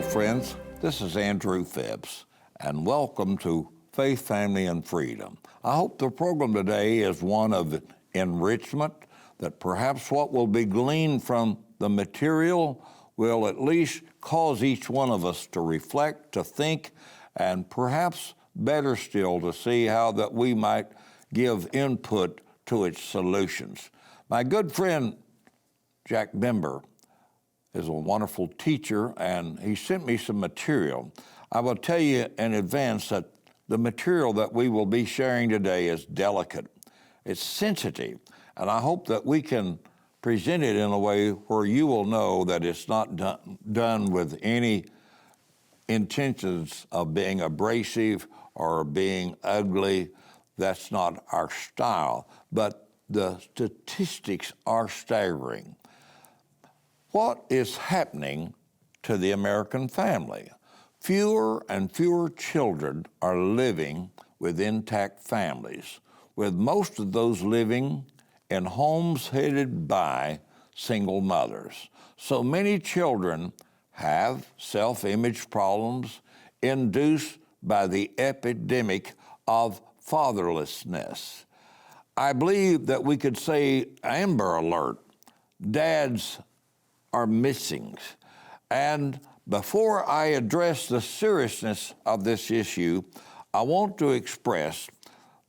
friends. This is Andrew Phipps, and welcome to Faith, Family, and Freedom. I hope the program today is one of enrichment, that perhaps what will be gleaned from the material will at least cause each one of us to reflect, to think, and perhaps better still, to see how that we might give input to its solutions. My good friend, Jack Bimber, is a wonderful teacher, and he sent me some material. I will tell you in advance that the material that we will be sharing today is delicate. It's sensitive, and I hope that we can present it in a way where you will know that it's not done with any intentions of being abrasive or being ugly. That's not our style, but the statistics are staggering. What is happening to the American family? Fewer and fewer children are living with intact families, with most of those living in homes headed by single mothers. So many children have self-image problems induced by the epidemic of fatherlessness. I believe that we could say Amber Alert. Dads are missing. And before I address the seriousness of this issue, I want to express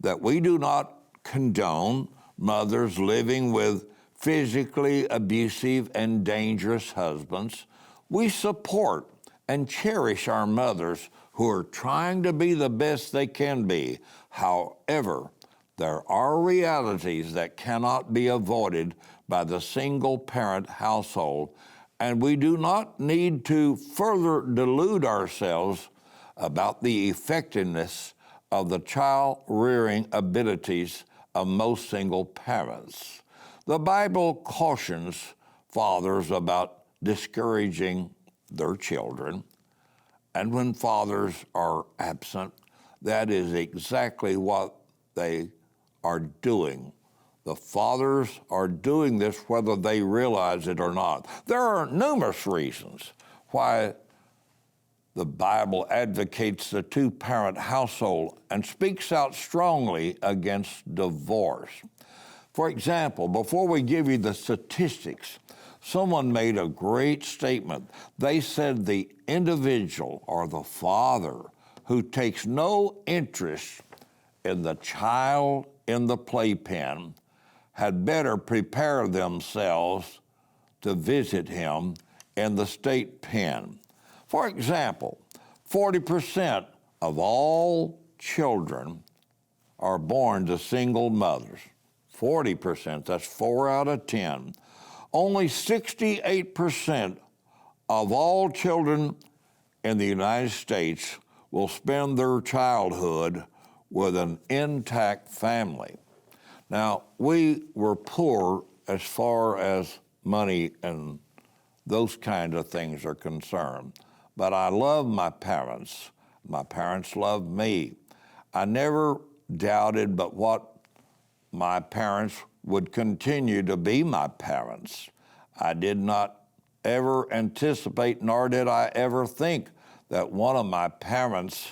that we do not condone mothers living with physically abusive and dangerous husbands. We support and cherish our mothers who are trying to be the best they can be. However, there are realities that cannot be avoided by the single-parent household, and we do not need to further delude ourselves about the effectiveness of the child-rearing abilities of most single parents. The Bible cautions fathers about discouraging their children, and when fathers are absent, that is exactly what they are doing. The fathers are doing this whether they realize it or not. There are numerous reasons why the Bible advocates the two-parent household and speaks out strongly against divorce. For example, before we give you the statistics, someone made a great statement. They said the individual or the father who takes no interest in the child in the playpen had better prepare themselves to visit him in the state pen. For example, 40% of all children are born to single mothers. 40%, that's 4 out of 10. Only 68% of all children in the United States will spend their childhood with an intact family. Now, we were poor as far as money and those kind of things are concerned, but I love my parents. My parents loved me. I never doubted but what my parents would continue to be my parents. I did not ever anticipate, nor did I ever think that one of my parents,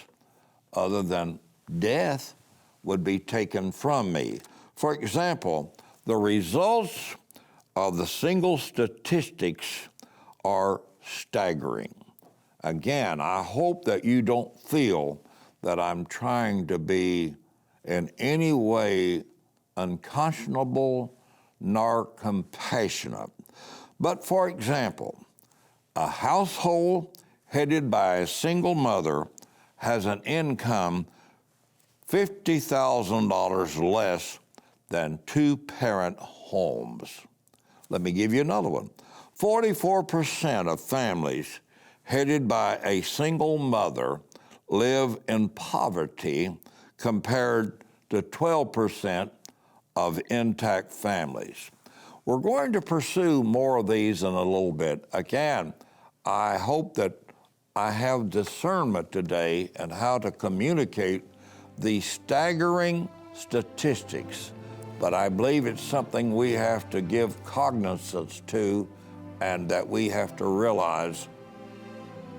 other than death, would be taken from me. For example, the results of the single statistics are staggering. Again, I hope that you don't feel that I'm trying to be in any way unconscionable nor compassionate. But for example, a household headed by a single mother has an income $50,000 less than two-parent homes. Let me give you another one. 44% of families headed by a single mother live in poverty compared to 12% of intact families. We're going to pursue more of these in a little bit. Again, I hope that I have discernment today in how to communicate the staggering statistics, but I believe it's something we have to give cognizance to and that we have to realize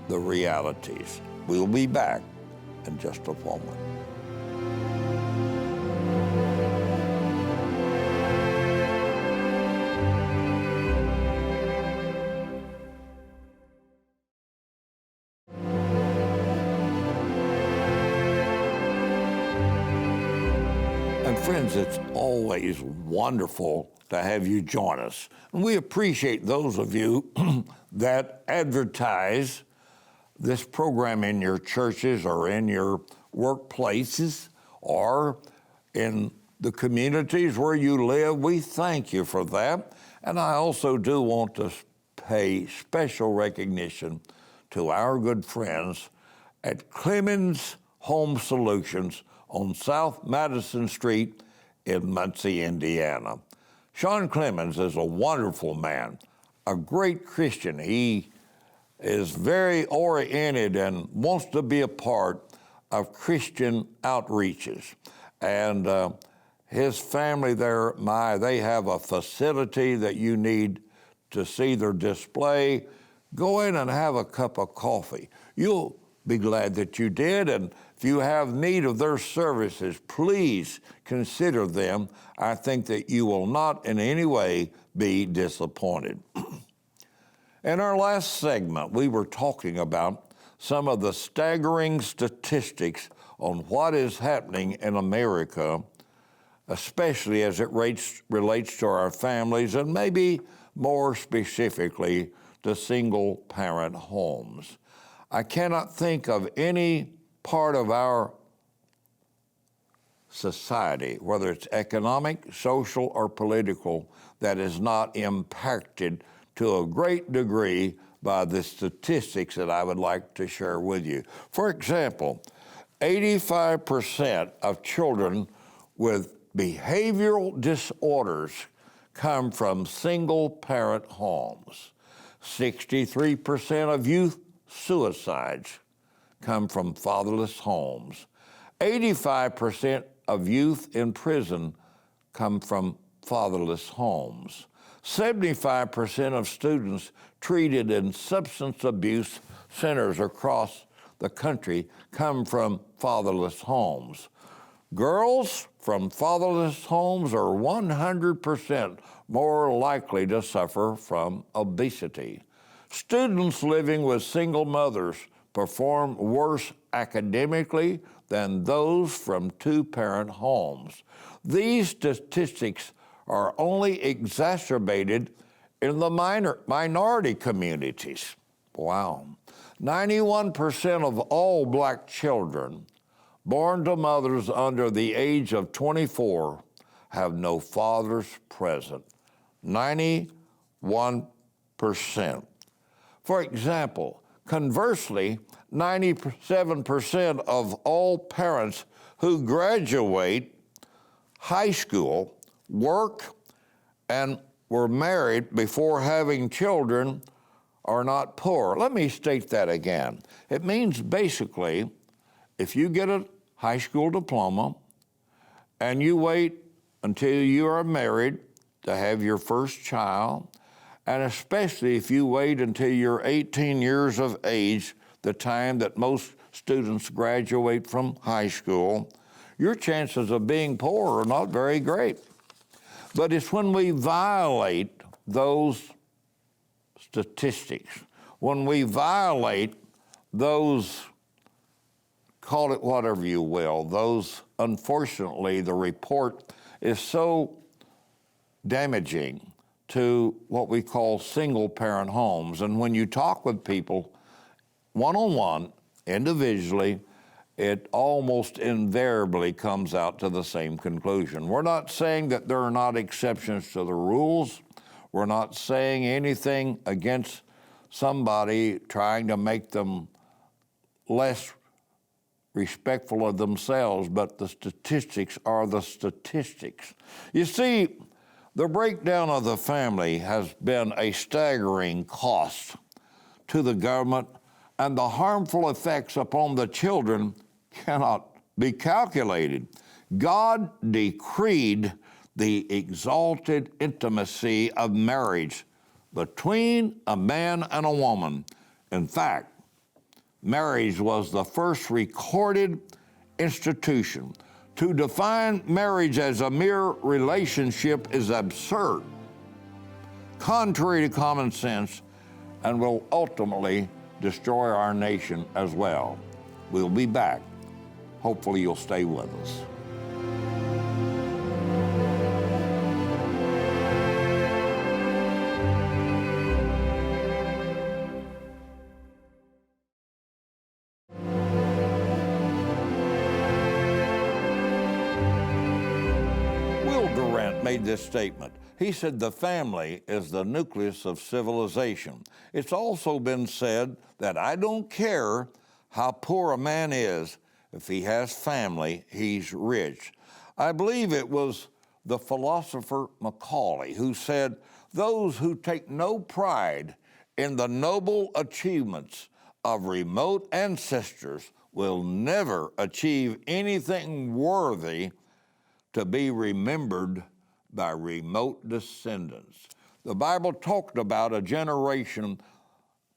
the realities. We'll be back in just a moment. And friends, it's always wonderful to have you join us. And we appreciate those of you that advertise this program in your churches or in your workplaces or in the communities where you live. We thank you for that. And I also do want to pay special recognition to our good friends at Clemens Home Solutions on South Madison Street in Muncie, Indiana. Sean Clemens is a wonderful man, a great Christian. He is very oriented and wants to be a part of Christian outreaches. And his family there, they have a facility that you need to see their display. Go in and have a cup of coffee. You'll be glad that you did, and if you have need of their services, please consider them. I think that you will not in any way be disappointed. In our last segment, we were talking about some of the staggering statistics on what is happening in America, especially as it relates to our families and maybe more specifically to single-parent homes. I cannot think of any part of our society, whether it's economic, social, or political, that is not impacted to a great degree by the statistics that I would like to share with you. For example, 85% of children with behavioral disorders come from single-parent homes. 63% of youth suicides come from fatherless homes. 85% of youth in prison come from fatherless homes. 75% of students treated in substance abuse centers across the country come from fatherless homes. Girls from fatherless homes are 100% more likely to suffer from obesity. Students living with single mothers perform worse academically than those from two-parent homes. These statistics are only exacerbated in the minority communities. Wow. 91% of all black children born to mothers under the age of 24 have no fathers present. 91%. For example, conversely, 97% of all parents who graduate high school, work, and were married before having children are not poor. Let me state that again. It means basically, if you get a high school diploma and you wait until you are married to have your first child, and especially if you wait until you're 18 years of age, the time that most students graduate from high school, your chances of being poor are not very great. But it's when we violate those statistics, when we violate those, call it whatever you will, those, unfortunately, the report is so damaging to what we call single-parent homes. And when you talk with people one-on-one, individually, it almost invariably comes out to the same conclusion. We're not saying that there are not exceptions to the rules. We're not saying anything against somebody trying to make them less respectful of themselves, but the statistics are the statistics. You see, the breakdown of the family has been a staggering cost to the government, and the harmful effects upon the children cannot be calculated. God decreed the exalted intimacy of marriage between a man and a woman. In fact, Marriage was the first recorded institution. To define marriage as a mere relationship is absurd, contrary to common sense, and will ultimately destroy our nation as well. We'll be back. Hopefully you'll stay with us. Made this statement. He said the family is the nucleus of civilization. It's also been said that I don't care how poor a man is, if he has family, he's rich. I believe it was the philosopher Macaulay who said, those who take no pride in the noble achievements of remote ancestors will never achieve anything worthy to be remembered by remote descendants. The Bible talked about a generation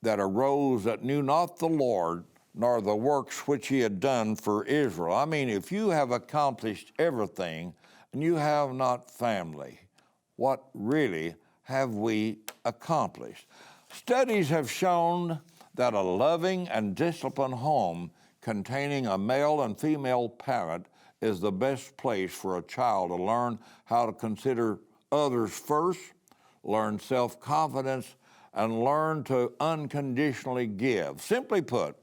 that arose that knew not the Lord, nor the works which he had done for Israel. I mean, if you have accomplished everything and you have not family, what really have we accomplished? Studies have shown that a loving and disciplined home containing a male and female parent is the best place for a child to learn how to consider others first, learn self-confidence, and learn to unconditionally give. Simply put,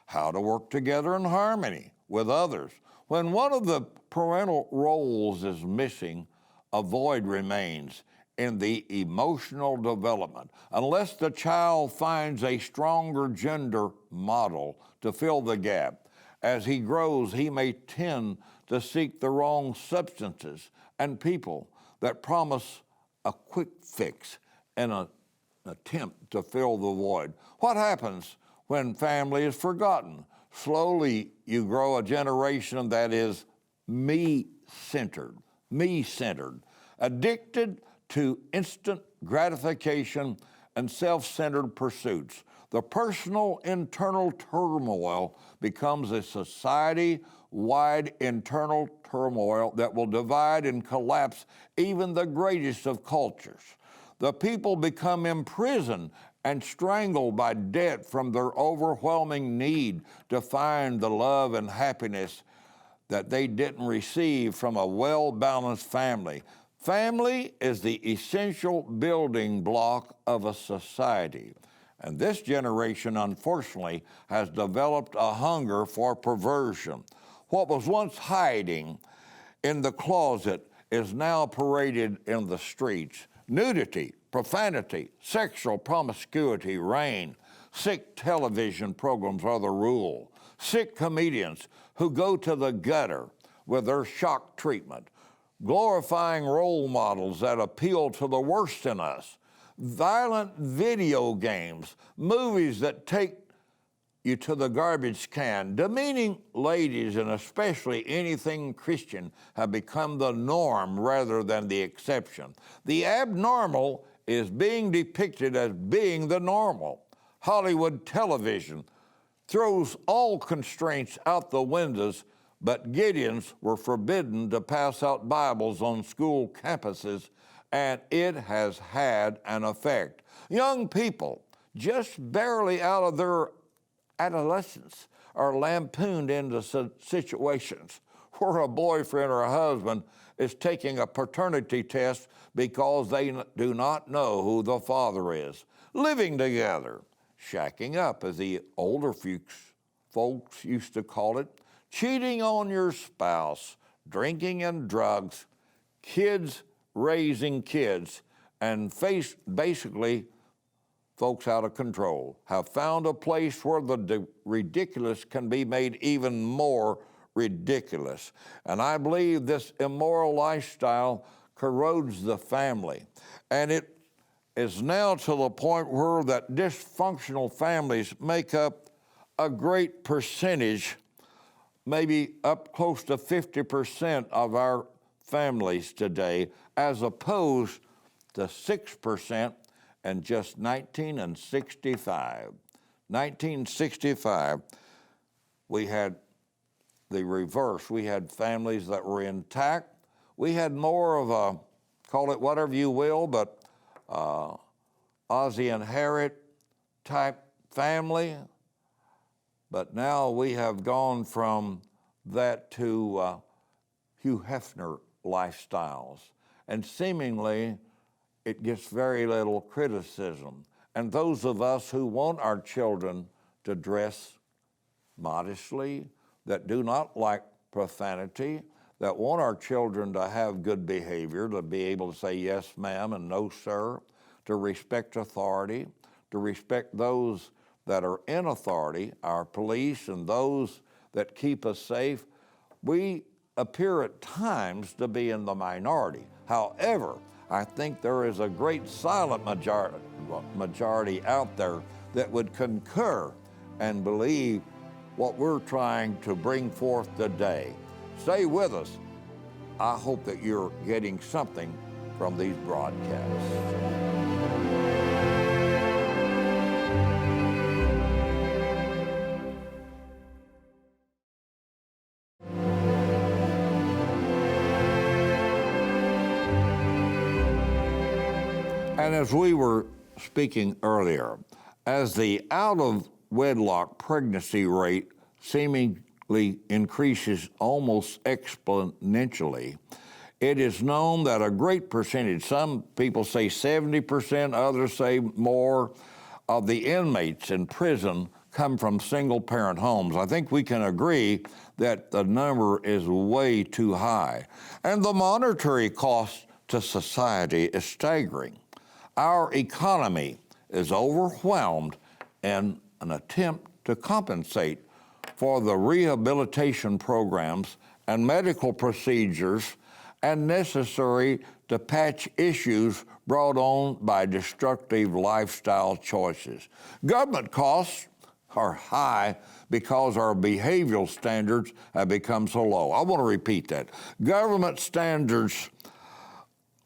how to work together in harmony with others. When one of the parental roles is missing, a void remains in the emotional development. Unless the child finds a stronger gender model to fill the gap, as he grows, he may tend to seek the wrong substances and people that promise a quick fix in an attempt to fill the void. What happens when family is forgotten? Slowly, you grow a generation that is me-centered, addicted to instant gratification and self-centered pursuits. The personal internal turmoil becomes a society-wide internal turmoil that will divide and collapse even the greatest of cultures. The people become imprisoned and strangled by debt from their overwhelming need to find the love and happiness that they didn't receive from a well-balanced family. Family is the essential building block of a society. And this generation, unfortunately, has developed a hunger for perversion. What was once hiding in the closet is now paraded in the streets. Nudity, profanity, sexual promiscuity reign. Sick television programs are the rule. Sick comedians who go to the gutter with their shock treatment. Glorifying role models that appeal to the worst in us. Violent video games, movies that take you to the garbage can. Demeaning ladies, and especially anything Christian, have become the norm rather than the exception. The abnormal is being depicted as being the normal. Hollywood television throws all constraints out the windows, but Gideons were forbidden to pass out Bibles on school campuses, and it has had an effect. Young people, just barely out of their adolescence, are lampooned into situations where a boyfriend or a husband is taking a paternity test because they do not know who the father is. Living together, shacking up, as the older folks used to call it, cheating on your spouse, drinking and drugs, kids raising kids, and basically folks out of control have found a place where the ridiculous can be made even more ridiculous. And I believe this immoral lifestyle corrodes the family. And it is now to the point where that dysfunctional families make up a great percentage, maybe up close to 50% of our families today, as opposed to 6% in just 1965. we had the reverse. We had families that were intact. We had more of a, call it whatever you will, but Ozzie and Harriet type family. But now we have gone from that to Hugh Hefner lifestyles. And seemingly, it gets very little criticism. And those of us who want our children to dress modestly, that do not like profanity, that want our children to have good behavior, to be able to say yes, ma'am, and no, sir, to respect authority, to respect those that are in authority, our police and those that keep us safe, we appear at times to be in the minority. However, I think there is a great silent majority out there that would concur and believe what we're trying to bring forth today. Stay with us. I hope that you're getting something from these broadcasts. And as we were speaking earlier, as the out-of-wedlock pregnancy rate seemingly increases almost exponentially, it is known that a great percentage, some people say 70%, others say more, of the inmates in prison come from single-parent homes. I think we can agree that the number is way too high. And the monetary cost to society is staggering. Our economy is overwhelmed in an attempt to compensate for the rehabilitation programs and medical procedures and necessary to patch issues brought on by destructive lifestyle choices. Government costs are high because our behavioral standards have become so low. I want to repeat that. Government standards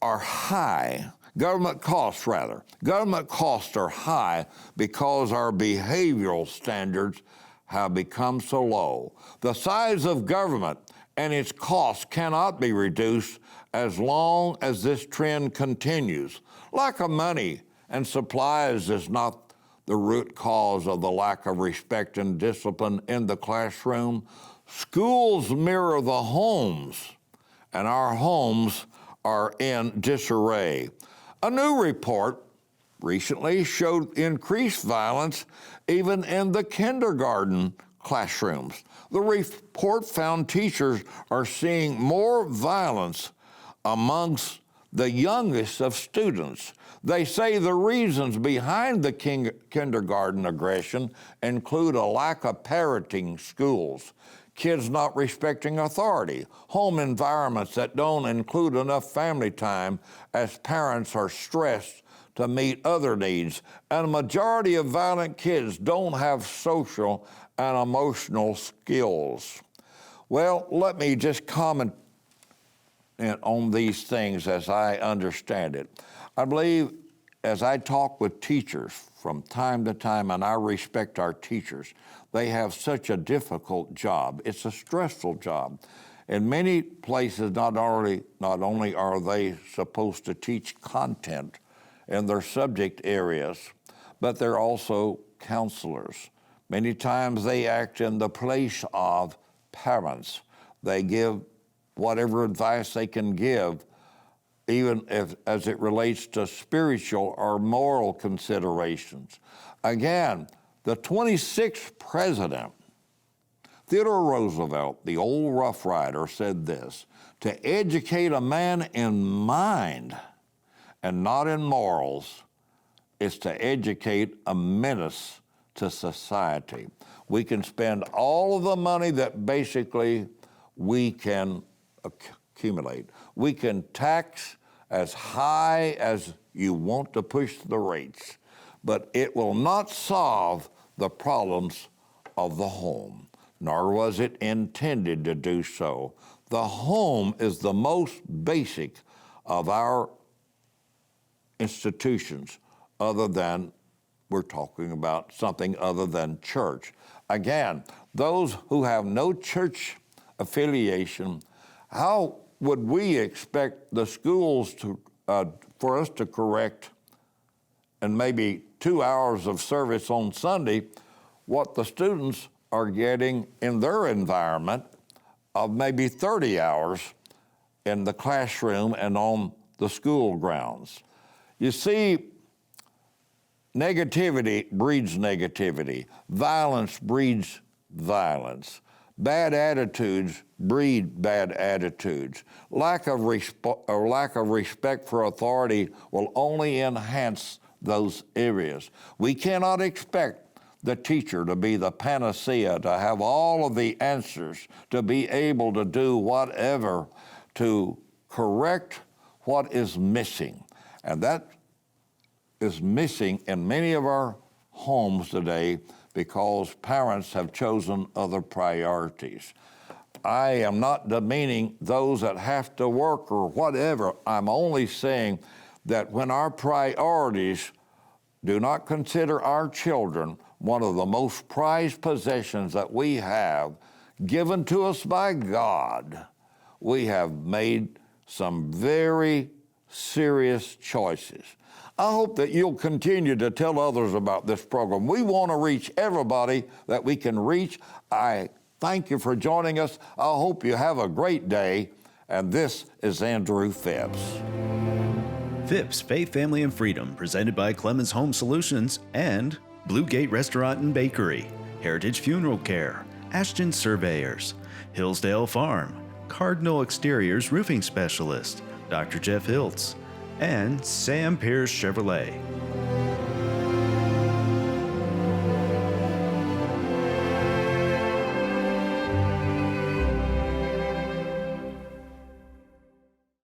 are high. Government costs are high because our behavioral standards have become so low. The size of government and its costs cannot be reduced as long as this trend continues. Lack of money and supplies is not the root cause of the lack of respect and discipline in the classroom. Schools mirror the homes, and our homes are in disarray. A new report recently showed increased violence even in the kindergarten classrooms. The report found teachers are seeing more violence amongst the youngest of students. They say the reasons behind the kindergarten aggression include a lack of parenting schools, kids not respecting authority, home environments that don't include enough family time as parents are stressed to meet other needs, and a majority of violent kids don't have social and emotional skills. Well, let me just comment on these things as I understand it. I believe as I talk with teachers from time to time, and I respect our teachers, they have such a difficult job. It's a stressful job. In many places, not only are they supposed to teach content in their subject areas, but they're also counselors. Many times they act in the place of parents. They give whatever advice they can give, even if, as it relates to spiritual or moral considerations. Again, the 26th president, Theodore Roosevelt, the old Rough Rider, said this: "To educate a man in mind and not in morals is to educate a menace to society." We can spend all of the money that basically we can accumulate. We can tax as high as you want to push the rates, but it will not solve the problems of the home, nor was it intended to do so. The home is the most basic of our institutions, other than we're talking about something other than church. Again, those who have no church affiliation, how would we expect the schools to, for us to correct in maybe 2 hours of service on Sunday what the students are getting in their environment of maybe 30 hours in the classroom and on the school grounds? You see, negativity breeds negativity. Violence breeds violence. Bad attitudes breed bad attitudes. Lack of respect for authority will only enhance those areas. We cannot expect the teacher to be the panacea, to have all of the answers, to be able to do whatever to correct what is missing. And that is missing in many of our homes today because parents have chosen other priorities. I am not demeaning those that have to work or whatever. I'm only saying that when our priorities do not consider our children one of the most prized possessions that we have, given to us by God, we have made some very serious choices. I hope that you'll continue to tell others about this program. We want to reach everybody that we can reach. I thank you for joining us. I hope you have a great day. And this is Andrew Phipps. Phipps, Faith, Family, and Freedom, presented by Clemens Home Solutions and Blue Gate Restaurant and Bakery, Heritage Funeral Care, Ashton Surveyors, Hillsdale Farm, Cardinal Exteriors Roofing Specialist, Dr. Jeff Hiltz, and Sam Pierce Chevrolet.